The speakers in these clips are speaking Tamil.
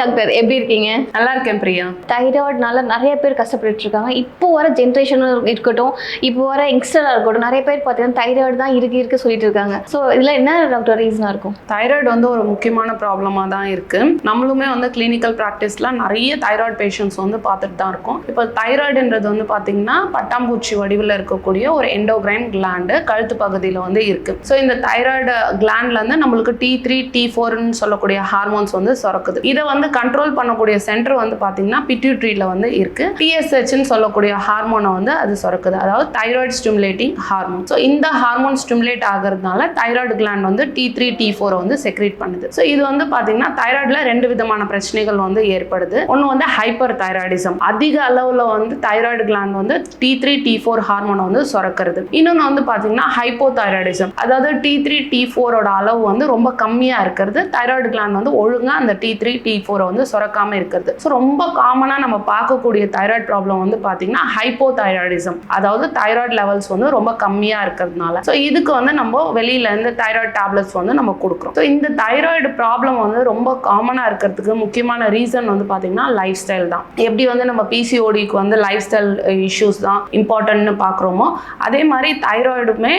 டாக்டர், எப்படி இருக்கீங்க? நல்லா இருக்கேன் பிரியா. தைராய்டுனால நிறைய பேர் கஷ்டப்பட்டு இருக்காங்க. இப்போ வர ஜென்ரேஷனும் இருக்கட்டும், இப்போ வர யங்ஸ்டராக இருக்கட்டும், நிறைய பேர் பார்த்தீங்கன்னா தைராய்டு தான் இருக்கு சொல்லிட்டு இருக்காங்க. ஸோ இதில் என்ன டாக்டர் ரீசனாக இருக்கும்? தைராய்டு ஒரு முக்கியமான ப்ராப்ளமாக தான் இருக்கு. நம்மளுமே கிளினிக்கல் ப்ராக்டிஸ்ல நிறைய தைராய்டு பேஷண்ட்ஸ் பார்த்துட்டு தான் இருக்கோம். இப்போ தைராய்டுன்றது பார்த்தீங்கன்னா பட்டாம்பூச்சி வடிவில் இருக்கக்கூடிய ஒரு எண்டோகிரைன் கிளாண்டு கழுத்து பகுதியில் இருக்கு. ஸோ இந்த தைராய்டு கிளாண்ட்ல நம்மளுக்கு T3 T4ன்னு சொல்லக்கூடிய ஹார்மோன்ஸ் சுரக்குது. இதை கண்ட்ரோல் பண்ணக்கூடிய சென்டர் பார்த்தீங்கன்னா பிட்யூட்டரியில இருக்கு. TSHன்னு சொல்லக்கூடிய ஹார்மோனை அது சுரக்குது, அதாவது தைராய்டு ஸ்டிமுலேட்டிங் ஹார்மோன். ஸோ இந்த ஹார்மோன் ஸ்டிமுலேட் ஆகிறதுனால thyroid gland T3 T4 secrete பண்ணுது. ஸோ இது பார்த்தீங்கன்னா தைராய்டுல ரெண்டு விதமான பிரச்சனைகள் ஏற்படுது. ஒன்று ஹைப்பர் தைராய்டிசம், அதிக அளவில் தைராய்டு கிளாண்ட் T3 T4 ஹார்மோனை சுரக்கிறது. இன்னொன்று பார்த்தீங்கன்னா ஹைப்போ தைராய்டிசம், அதாவது T3 T4 அளவு ரொம்ப கம்மியா இருக்கிறது. தைராய்டு கிளாண்ட் ஒழுங்கா அந்த T3 T4 சுரக்காம இருக்கிறது. ஸோ ரொம்ப காமனா நம்ம பார்க்கக்கூடிய தைராய்டு ப்ராப்ளம் பார்த்தீங்கன்னா ஹைப்போ தைராய்டிசம், அதாவது தைராய்டு லெவல்ஸ் ரொம்ப கம்மியா இருக்கிறதுனால. ஸோ இதுக்கு நம்ம வெளியில இருந்து தைராய்டு டேப்லெட்ஸ் நம்ம கொடுக்குறோம். ஸோ இந்த தைராய்டு ப்ராப்ளம் ரொம்ப காமனா இருக்கிறதுக்கு முக்கியமான ரீசன் பார்த்தீங்கன்னா லைஃப் ஸ்டைல் தான். எப்படி நம்ம PCODக்கு லைஃப் ஸ்டைல் இஷ்யூஸ் தான் இம்பார்ட்டன்ட்னு பார்க்குறோமோ, அதே மாதிரி தைராய்டுமே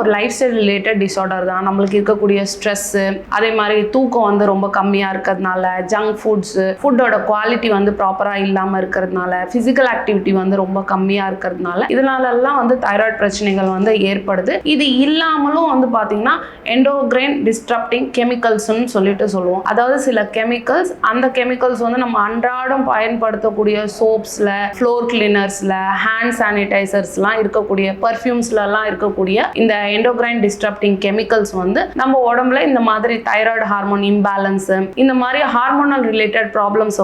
ஒரு லைஃப் ஸ்டைல் ரிலேட்டட் டிஸார்டர் தான். நம்மளுக்கு இருக்கக்கூடிய ஸ்ட்ரெஸ், அதே மாதிரி தூக்கம் ரொம்ப கம்மியா இருக்கிறதுனால, ஜங்க் ஃபுட்ஸ், ஃபுட்டோட குவாலிட்டி ப்ராப்பரா இல்லாம இருக்கிறதுனால, பிசிக்கல் ஆக்டிவிட்டி ரொம்ப கம்மியா இருக்கிறதுனால, இதனாலெல்லாம் தைராய்டு பிரச்சனைகள் ஏற்படுது. இது இல்லாமலும் பாத்தீங்கன்னா எண்டோகிரைன் டிஸ்டர்ப்டிங் கெமிக்கல்ஸ்ன்னு சொல்லுவோம். அதாவது சில கெமிக்கல்ஸ், அந்த கெமிக்கல்ஸ் நம்ம அன்றாடம் பயன்படுத்தக்கூடிய சோப்ஸ்ல, ஃப்ளோர் கிளீனர்ஸ்ல, ஹேண்ட் சானிடைசர்ஸ்லாம் இருக்கக்கூடிய, பர்ஃப்யூம்ஸ்லாம் இருக்கக்கூடிய இந்த எண்டோகிரைன் டிஸ்டர்ப்டிங் கெமிக்கல்ஸ் நம்ம உடம்புல இந்த மாதிரி தைராய்டு ஹார்மோன் இம்பேலன்ஸ், இந்த மாதிரி ஹார்மோனல் ரிலேட்டட் ப்ராப்ளம்ஸ்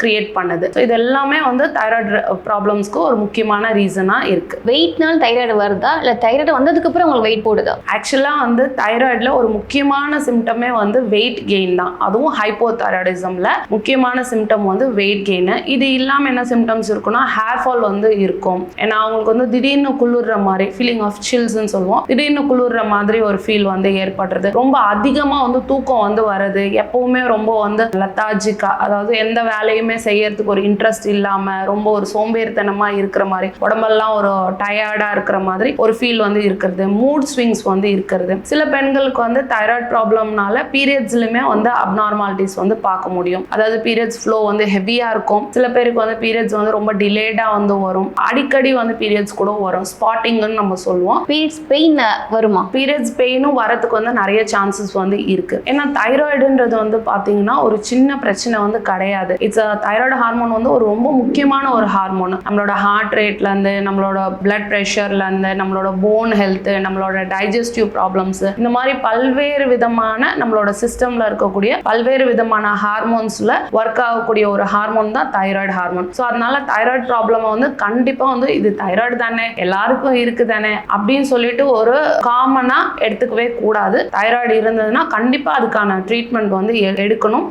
கிரியேட் பண்ணுது. இது எல்லாமே தைராய்டு ப்ராப்ளம்ஸ்க்கு ஒரு முக்கியமான ரீசனா இருக்கு. வெயிட்னால தைராய்டு வருதா, இல்ல தைராய்டு வந்ததுக்கு அப்புறம் உங்களுக்கு வெயிட் போடுதா? ஆக்சுவலா தைராய்டுல ஒரு முக்கியமான சிம்டமே வெயிட் கெயின் தான். அதுவும் ஹைப்போ தைராய்டிசம்ல முக்கியமான சிம்டம் வெயிட் கெயின். இது இல்லாம என்ன சிம்டம்ஸ் இருக்குன்னா ஹேர் ஃபால் இருக்கும். ஏன்னா அவங்களுக்கு திடீர்னு குளிர்ற மாதிரி ஃபீலிங் ஆஃப் சில்ஸ்ன்னு சொல்லுவோம். திடீர்னு குளிர்ற மாதிரி ஒரு ஃபீல் ஏற்படுறது. ரொம்ப அதிகமா தூக்கம் வருது. எப்பவுமே ரொம்ப லெத்தாஜிக்கா, அதாவது எந்த வேலையுமே செய்யறதுக்கு ஒரு இன்ட்ரெஸ்ட் இல்லாம ரொம்ப ஒரு சோம்பேறித்தனமா இருக்கிற மாதிரி, உடம்பெல்லாம் ஒரு டயர்டா இருக்கிற மாதிரி ஒரு ஃபீல் இருக்கிறது. மூட் ஸ்விங்ஸ் இருக்கிறது. சில பெண்களுக்கு தைராய்டு ப்ராப்ளம்னால பீரியட்ஸ்லயுமே அப்நார்மாலிட்டிஸ் பார்க்க முடியும். அதாவது பீரியட்ஸ் ஃப்ளோ ஹெவியா இருக்கும். சில பேருக்கு பீரியட்ஸ் ரொம்ப டிலேடா வரும். அடிக்கடி பீரியட்ஸ் கூட வரும். ஸ்பாட்டிங்னு நம்ம சொல்லுவோம். பீரியட்ஸ் பெயின் வருமா? பீரியட்ஸ் பெயினும் வரதுக்கு நிறைய சான்சஸ் இருக்கு. ஏன்னா தைராய்டுன்றது பாத்தீங்கன்னா ஒரு சின்ன பிரச்சனை கிடையாது. இட்ஸ் தைராய்டு ஹார்மோன் ஒரு ரொம்ப முக்கியமான ஒரு ஹார்மோன். நம்மளோட ஹார்ட் ரேட்ல இருந்து, நம்மளோட பிளட் பிரஷர்ல இருந்து, நம்மளோட போன் ஹெல்த், நம்மளோட டைஜஸ்டிவ் ப்ராப்ளம்ஸ், இந்த மாதிரி பல்வேறு விதமான நம்மளோட சிஸ்டம்ல இருக்கக்கூடிய பல்வேறு விதமான ஹார்மோன்ஸ்ல ஒர்க் ஆகக்கூடிய ஒரு ஹார்மோன் தான் தைராய்டு ஹார்மோன். ஸோ அதனால தைராய்டு ப்ராப்ளம் கண்டிப்பா இது தைராய்டு தானே, எல்லாருக்கும் இருக்கு தானே அப்படின்னு சொல்லிட்டு ஒரு காமனா எடுத்துக்கவே கூடாது. தைராய்டு இருந்ததுன்னா கண்டிப்பா அதுக்கான ட்ரீட்மெண்ட் எடுக்கணும்.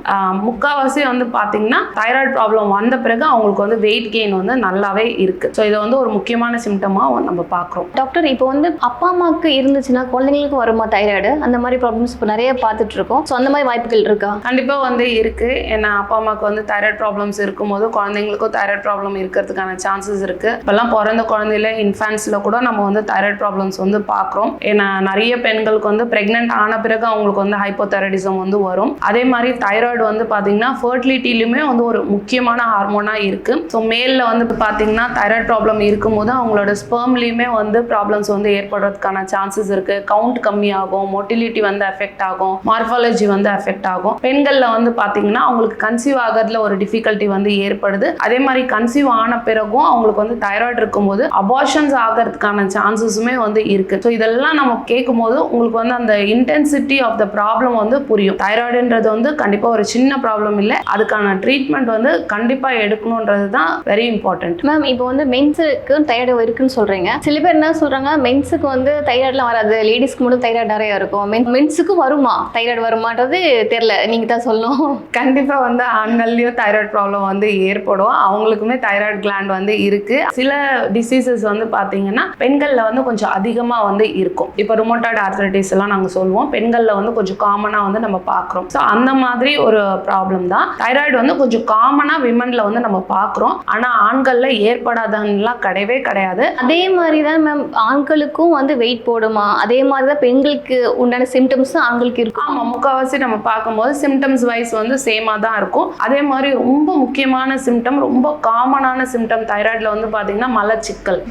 முக்காவாசி பாத்தீங்கன்னா தைராய்டு ப்ராப்ளம் வந்த பிறகு அவங்களுக்கு வெயிட் கெயின் நல்லாவே இருக்கு. ஸோ இதை ஒரு முக்கியமான சிம்டமா நம்ம பார்க்குறோம். டாக்டர், இப்போ அப்பா அம்மாவுக்கு இருந்துச்சுன்னா குழந்தைங்களுக்கு வருமா தைராய்டு? அந்த மாதிரி ப்ராப்ளம்ஸ் இப்போ நிறைய பார்த்துட்டு இருக்கோம். ஸோ அந்த மாதிரி வாய்ப்புகள் இருக்கா? கண்டிப்பா இருக்கு. ஏன்னா அப்பா அம்மாவுக்கு தைராய்டு ப்ராப்ளம்ஸ் இருக்கும்போது குழந்தைங்களுக்கும் தைராய்டு ப்ராப்ளம் இருக்கிறதுக்கான சான்சஸ் இருக்கு. இப்பெல்லாம் பிறந்த குழந்தையில இன்ஃபான்ஸ்ல கூட நம்ம தைராய்டு ப்ராப்ளம்ஸ் பார்க்குறோம். ஏன்னா நிறைய பெண்களுக்கு பிரெக்னென்ட் ஆன பிறகு அவங்களுக்கு ஹைப்போதைராய்டிசம் வரும். அதே மாதிரி தைராய்டு பாத்தீங்கன்னா ஃபர்டிலிட்டிலுமே ஒரு முக்கியமான ஹார்மோனா இருக்கு. ஸோ மேல்ல பாத்தீங்கன்னா தைராய்டு ப்ராப்ளம் இருக்கும்போது அவங்களோட ஸ்பெர்ம்லயுமே ப்ராப்ளம்ஸ் ஏற்படுறதுக்கான சான்சஸ் இருக்கு. கவுண்ட் கம்மியாகும், மொட்டிலிட்டி எஃபெக்ட் ஆகும், மார்பாலஜி எஃபெக்ட் ஆகும். பெண்கள்ல பாத்தீங்கன்னா அவங்களுக்கு கன்சீவ் ஆகிறதுல ஒரு டிஃபிகல்ட்டி ஏற்படுது. அதே மாதிரி கன்சீவ் ஆன பிறகும் அவங்களுக்கு தைராய்டு இருக்கும்போது அபார்ஷன்ஸ் ஆகிறதுக்கான சான்சஸுமே இருக்கு. ஸோ இதெல்லாம் நம்ம கேட்கும் போது உங்களுக்கு அந்த இன்டென்சிட்டி ஆஃப் த ப்ராப்ளம் புரியும். தைராய்டுன்றது கண்டிப்பா ஒரு சின்ன ப்ராப்ளம் இல்லை. அதுக்கான ட்ரீட்மெண்ட் கண்டிப்பா எடுக்கணும்ன்றது தான் வெரி இம்பார்ட்டன்ட். மேம், இப்போ மென்ஸுக்கு தைராய்டு இருக்குன்னு சொல்றீங்க. சில பேர் என்ன சொல்றாங்க, மென்ஸுக்கு தைராய்டுலாம் வராது, லேடிஸ்க்கு மட்டும் தைராய்டு நிறைய இருக்கும். மென்ஸுக்கு வருமா தைராய்டு வருமானது தெரியல, நீங்க தான் சொல்லணும். கண்டிப்பா ஆண்கள்லயும் தைராய்டு ப்ராப்ளம் ஏற்படும். அவங்களுக்குமே தைராய்டு கிளாண்ட் இருக்கு. சில டிசீசஸ் பாத்தீங்கன்னா பெண்கள்ல கொஞ்சம் அதிகமா இருக்கும். இப்போ ருமட்டாய்டு ஆர்த்ரைட்டிஸ் எல்லாம் நாங்க சொல்லுவோம். பெண்கள்ல கொஞ்சம் காமனா நம்ம பார்க்குறோம். ஸோ அந்த மாதிரி ஒரு ப்ராப்ளம் ப்ராப்ளம் தான். தைராய்டு வந்து கொஞ்சம் காமனாக விமனில் வந்து நம்ம பார்க்குறோம், ஆனால் ஆண்களில் ஏற்படாதன்னுலாம் கிடையவே கிடையாது. அதே மாதிரி தான் மேம் ஆண்களுக்கும் வந்து வெயிட் போடுமா? அதே மாதிரி தான் பெண்களுக்கு உண்டான சிம்டம்ஸும் ஆண்களுக்கு இருக்கும். ஆமாம், முக்கால்வாசி நம்ம பார்க்கும்போது சிம்டம்ஸ் வைஸ் வந்து சேமாக தான் இருக்கும். அதே மாதிரி ரொம்ப முக்கியமான சிம்டம், ரொம்ப காமனான சிம்டம் தைராய்டில் வந்து பார்த்தீங்கன்னா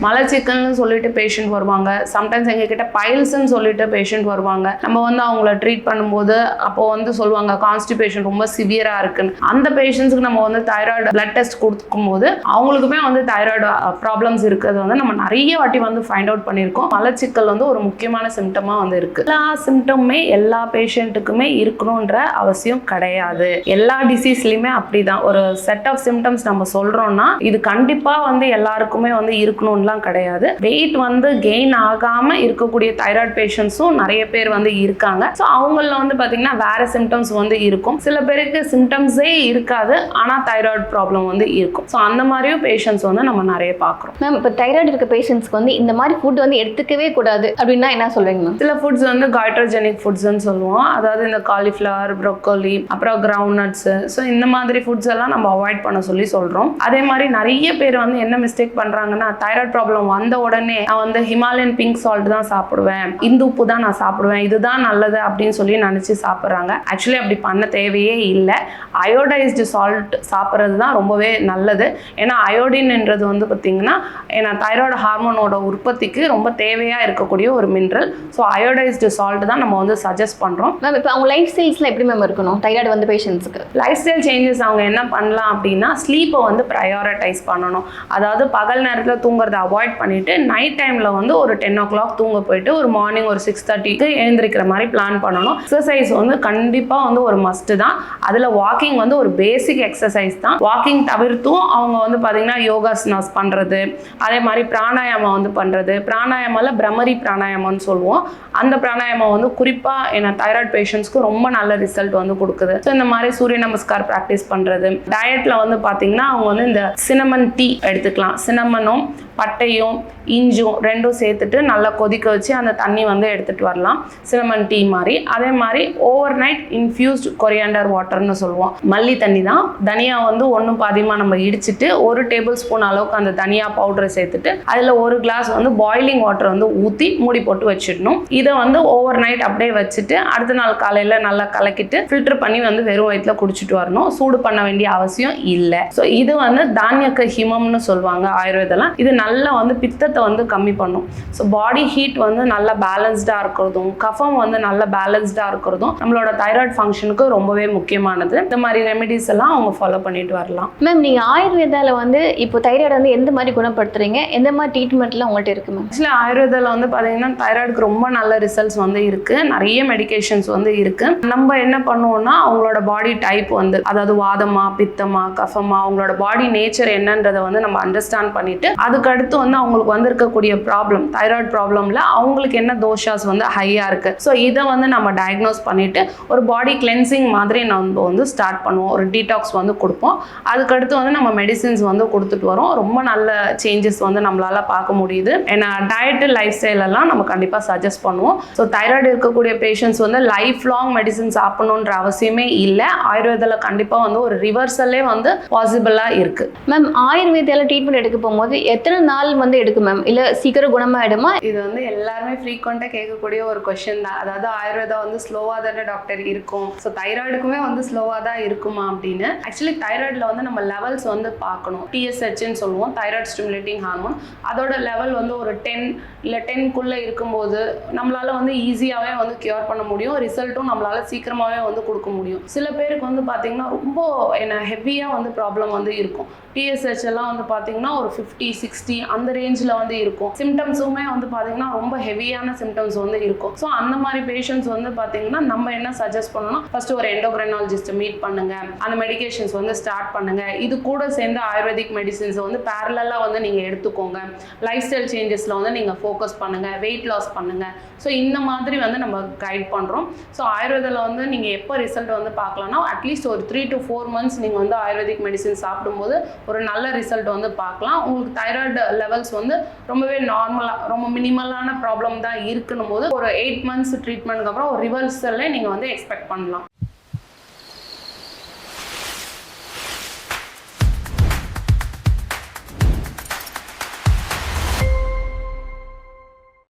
மலச்சிக்கல்னு சொல்லிட்டு பேஷண்ட் வருவாங்க. சம்டைம்ஸ் எங்ககிட்ட பைல்ஸ்ன்னு சொல்லிட்டு பேஷண்ட் வருவாங்க. நம்ம வந்து அவங்கள ட்ரீட் பண்ணும்போது அப்போ வந்து சொல்லுவாங்க கான்ஸ்டிபேஷன் ரொம்ப சிவியராக இருக்குன்னு. அந்த பேஷண்ட்ஸுக்கு நம்ம வந்து தைராய்டு பிளட் டெஸ்ட் கொடுக்கும்போது அவங்களுக்குமே வந்து தைராய்டு ப்ராப்ளம்ஸ் இருக்கிறது வந்து நம்ம நிறைய வாட்டி வந்து ஃபைண்ட் அவுட் பண்ணியிருக்கோம். மலச்சிக்கல் வந்து ஒரு முக்கியமான சிம்டமாக வந்து இருக்கு. எல்லா சிம்டமுமே எல்லா பேஷண்ட்டுக்குமே இருக்கணுன்ற அவசியம் கிடையாது. எல்லா டிசீஸ்லையுமே அப்படிதான். ஒரு செட் ஆஃப் சிம்டம்ஸ் நம்ம சொல்றோம்னா இது கண்டிப்பாக வந்து எல்லாருக்குமே வந்து இருக்கணும்லாம் கிடையாது. வெயிட் வந்து கெயின் ஆகாம இருக்கக்கூடிய தைராய்டு பேஷண்ட்ஸும் நிறைய பேர் வந்து இருக்காங்க. ஸோ அவங்கள வந்து பார்த்தீங்கன்னா வேற சிம்டம்ஸ் வந்து இருக்கும். சில பேருக்கு சிம்டம்ஸே இருக்காது, ஆனால் தைராய்டு ப்ராப்ளம் வந்து இருக்கும். ஸோ அந்த மாதிரியும் பேஷண்ட்ஸ் வந்து நம்ம நிறைய பார்க்குறோம். மேம் இப்போ தைராய்டு இருக்க பேஷண்ட்ஸ்க்கு வந்து இந்த மாதிரி ஃபுட் வந்து எடுத்துக்கவே கூடாது அப்படின்னா என்ன சொல்றீங்க மேம்? சில ஃபுட்ஸ் வந்து காய்ட்ரோஜெனிக் ஃபுட்ஸ்ன்னு சொல்லுவோம். அதாவது இந்த காலிஃப்ளவர், ப்ரோக்கோலி, அப்புறம் கிரவுண்ட் நட்ஸ், ஸோ இந்த மாதிரி ஃபுட்ஸ் எல்லாம் நம்ம அவாய்ட் பண்ண சொல்றோம். அதே மாதிரி நிறைய பேர் வந்து என்ன மிஸ்டேக் பண்றாங்கன்னா, தைராய்டு ப்ராப்ளம் வந்த உடனே நான் வந்து ஹிமாலயன் பிங்க் சால்ட் தான் சாப்பிடுவேன், இந்து உப்பு தான் நான் சாப்பிடுவேன், இதுதான் நல்லது அப்படின்னு சொல்லி நினைச்சு சாப்பிட்றாங்க. ஆக்சுவலி அப்படி பண்ண தேவையே இல்லை. அயோடைஸ்டு சால்ட் சாப்பிட்றது தான் ரொம்பவே நல்லது. ஏன்னா அயோடின்ன்றது வந்து பார்த்தீங்கன்னா ஏன்னா தைராய்டு ஹார்மோனோட உற்பத்திக்கு ரொம்ப தேவையா இருக்கக்கூடிய ஒரு மினரல். ஸோ அயோடைஸ்டு சால்ட் தான் நம்ம வந்து சஜஸ்ட் பண்றோம். மேம் இப்போ அவங்க லைஃப் ஸ்டைல்ஸ்லாம் எப்படி மேம் இருக்கணும் தைராய்டு வந்து பேஷண்ட்ஸ்க்கு? லைஃப் ஸ்டைல் சேஞ்சஸ் அவங்க என்ன பண்ணலாம் அப்படின்னா, ஸ்லீப்பை வந்து ப்ரையாரிட்டைஸ் பண்ணணும். அதாவது பகல் நேரத்தில் தூங்குறதை அவாய்ட் பண்ணிட்டு நைட் டைமில் வந்து ஒரு 10 o'clock தூங்க போயிட்டு ஒரு மார்னிங் ஒரு 6:30க்கு எழுந்திருக்கிற மாதிரி பிளான் பண்ணணும். எக்ஸசைஸ் வந்து கண்டிப்பாக வந்து ஒரு மஸ்ட் தான். அதில் வாக்கிங் வந்து ஒரு பேசிக் எக்ஸசைஸ் தான். வாக்கிங் தவிர்த்தும் அவங்க வந்து பார்த்தீங்கன்னா யோகாசனாஸ் பண்ணுறது, அதே மாதிரி பிராணாயாமம் வந்து பண்ணுறது. பிராணாயாமாவில் பிரம்மரி பிராணாயாமம்னு சொல்லுவோம். அந்த பிராணாயாமம் வந்து குறிப்பாக என்ன தைராய்டு பேஷண்ட்ஸ்க்கு ரொம்ப நல்ல ரிசல்ட் வந்து கொடுக்குது. ஸோ இந்த மாதிரி சூரிய நமஸ்கார் ப்ராக்டிஸ் பண்ணுறது. டயட்ல வந்து பார்த்தீங்கன்னா அவங்க வந்து இந்த சினமன் டீ எடுத்துக்கலாம். சினமனும் பட்டையும் இஞ்சும் ரெண்டும் சேர்த்துட்டு நல்லா கொதிக்க வச்சு அந்த தண்ணி வந்து எடுத்துட்டு வரலாம், சினமன் டீ மாதிரி. அதே மாதிரி ஓவர் நைட் இன்ஃபியூஸ்ட் கொரியாண்டர் வாட்டர்னு சொல்லுவோம். மல்லி தண்ணி தான். தனியா வந்து ஒன்றும் பாதியமாக நம்ம இடிச்சிட்டு 1 டேபிள் ஸ்பூன் அளவுக்கு அந்த தனியா பவுடரை சேர்த்துட்டு அதில் 1 கிளாஸ் வந்து பாய்லிங் வாட்டர் வந்து ஊற்றி மூடி போட்டு வச்சிடணும். இதை வந்து ஓவர் நைட் அப்படியே வச்சுட்டு அடுத்த நாள் காலையில் நல்லா கலக்கிட்டு ஃபில்டர் பண்ணி வந்து வெறும் வயிற்றுல குடிச்சிட்டு வரணும். சூடு பண்ண வேண்டிய அவசியம் இல்லை. ஸோ இது வந்து தானியக்க ஹிமம்னு சொல்லுவாங்க ஆயுர்வேதெல்லாம். இது நல்லா வந்து பித்தத்தை வந்து கம்மி பண்ணும். ஸோ பாடி ஹீட் வந்து நல்லா பேலன்ஸ்டாக இருக்கிறதும், கஃபம் வந்து நல்லா பேலன்ஸ்டாக இருக்கிறதும் நம்மளோட தைராய்டு ஃபங்க்ஷனுக்கு ரொம்பவே முக்கியமானது. இந்த மாதிரி ரெமெடிஸ் எல்லாம் அவங்க ஃபாலோ பண்ணிட்டு வரலாம். மேம் நீங்கள் ஆயுர்வேதாவில் வந்து இப்போ தைராய்டு வந்து எந்த மாதிரி குணப்படுத்துறீங்க, எந்த மாதிரி ட்ரீட்மெண்ட்லாம் உங்கள்கிட்ட இருக்கு மேம்? ஆக்சுவலி ஆயுர்வேதாவில் வந்து பார்த்தீங்கன்னா தைராய்டுக்கு ரொம்ப நல்ல ரிசல்ட்ஸ் வந்து இருக்கு. நிறைய மெடிகேஷன்ஸ் வந்து இருக்கு. நம்ம என்ன பண்ணுவோம்னா அவங்களோட பாடி டைப் வந்து, அதாவது வாதமா, பித்தமா, கஃபமா, அவங்களோட பாடி நேச்சர் என்னன்றதை வந்து நம்ம அண்டர்ஸ்டாண்ட் பண்ணிட்டு அதுக்கடுத்து வந்து அவங்களுக்கு வந்து இருக்கக்கூடிய ப்ராப்ளம், தைராய்டு ப்ராப்ளம்ல அவங்களுக்கு என்ன தோஷாஸ் வந்து ஹையா இருக்கு, ஸோ இதை வந்து நம்ம டயக்னோஸ் பண்ணிட்டு ஒரு பாடி கிளென்சிங் மாதிரி நம்ம வந்து ஸ்டார்ட் பண்ணுவோம். ஒரு டீடாக்ஸ் வந்து கொடுப்போம். அதுக்கடுத்து வந்து நம்ம மெடிசின்ஸ் வந்து கொடுத்துட்டு வரோம். ரொம்ப நல்ல சேஞ்சஸ் வந்து நம்மளால பார்க்க முடியுது. ஏன்னா டயட்டு, லைஃப் ஸ்டைல் எல்லாம் நம்ம கண்டிப்பாக சஜஸ்ட் பண்ணுவோம். ஸோ தைராய்டு இருக்கக்கூடிய பேஷண்ட்ஸ் வந்து லைஃப் லாங் மெடிசின் சாப்பிடணுன்ற அவசியமே இல்லை. ஆயுர்வேதாவில் கண்டிப்பாக வந்து ஒரு ரிவர்சலே வந்து பாசிபிளாக இருக்கு. மேம் ஆயுர்வேதாவில் ட்ரீட்மெண்ட் எடுக்க போகும்போது எத்தனை நாள் வந்து எடுக்கும் மேம்? இல்லை சீக்கிரம் குணமாயிடுமா? இது வந்து எல்லாருமே ஃப்ரீக்வெண்ட்டாக கேட்கக்கூடிய ஒரு கொஸ்டின் தான். அதாவது ஆயுர்வேதா வந்து ஸ்லோவாக தானே டாக்டர் இருக்கும், ஸோ தைராய்டுக்குமே வந்து ஸ்லோவாக தான் இருக்குமா அப்படின்னு. ஆக்சுவலி தைராய்டில் வந்து நம்ம லெவல்ஸ் வந்து பார்க்கணும். TSHன்னு சொல்லுவோம், தைராய்டு ஸ்டிமுலேட்டிங் ஹார்மோன். அதோட லெவல் வந்து ஒரு 10 இல்லை 10க்குள்ளே இருக்கும்போது நம்மளால வந்து ஈஸியாகவே வந்து கியூர் பண்ண முடியும். ரிசல்ட்டும் நம்மளால சீக்கிரமாகவே வந்து கொடுக்க முடியும். சில பேருக்கு வந்து பார்த்தீங்கன்னா ரொம்ப என்ன ஹெவியாக வந்து ப்ராப்ளம் வந்து இருக்கும். TSH எல்லாம் வந்து பார்த்தீங்கன்னா ஒரு 50, 60 அந்த ரேஞ்சில் வந்து இருக்கும். சிம்டம்ஸுமே வந்து பார்த்தீங்கன்னா ரொம்ப ஹெவியான சிம்டம்ஸ் வந்து இருக்கும். ஸோ அந்த மாதிரி பேஷண்ட்ஸ் வந்து பார்த்தீங்கன்னா நம்ம என்ன சஜஸ்ட் பண்ணணும், ஃபர்ஸ்ட் ஒரு எண்டோக்ரைனாலஜிஸ்ட்டை மீட் பண்ணுங்க, அந்த மெடிகேஷன்ஸ் வந்து ஸ்டார்ட் பண்ணுங்க. இது கூட சேர்ந்து ஆயுர்வேதிக் மெடிசின்ஸை வந்து பேரலாக வந்து நீங்கள் எடுத்துக்கோங்க. லைஃப் ஸ்டைல் சேஞ்சஸில் வந்து நீங்கள் ஃபோக்கஸ் பண்ணுங்க, வெயிட் லாஸ் பண்ணுங்க. ஸோ இந்த மாதிரி வந்து நம்ம கைட் பண்ணுறோம். ஸோ ஆயுர்வேதில் வந்து நீங்கள் எப்போ ரிசல்ட் வந்து பார்க்கலாம்னா அட்லீஸ்ட் ஒரு 3 to 4 months நீங்கள் வந்து ஆயுர்வேதிக் மெடிசின் சாப்பிடும்போது ஒரு நல்ல ரிசல்ட் வந்து பார்க்கலாம். உங்களுக்கு தைராய்டு லெவல்ஸ் வந்து ரொம்பவே நார்மலாக, ரொம்ப மினிமலான ப்ராப்ளம் தான் இருக்குன்னும் போது ஒரு 8 months ட்ரீட்மெண்ட்க்கு அப்புறம் ஒரு ரிவர்சல்லே நீங்கள் வந்து எக்ஸ்பெக்ட் பண்ணலாம்.